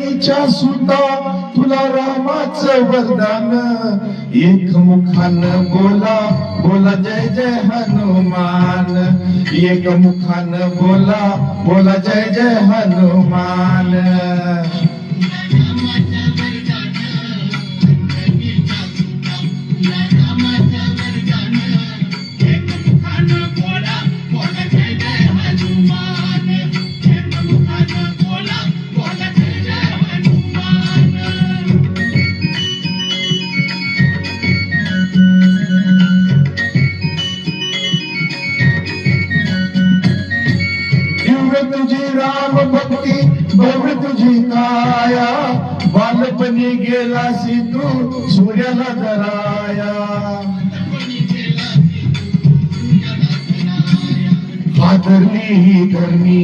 अंजनीच्या सुता तुला रामाचं वरदान एक मुखानं बोला बोला जय जय हनुमान एक मुखानं बोला बोला जय जय हनुमान तुझी राम भक्ती भव्य तुझी काया बालपणी गेलासी तू सूर्याला धराया हादरली ही धरणी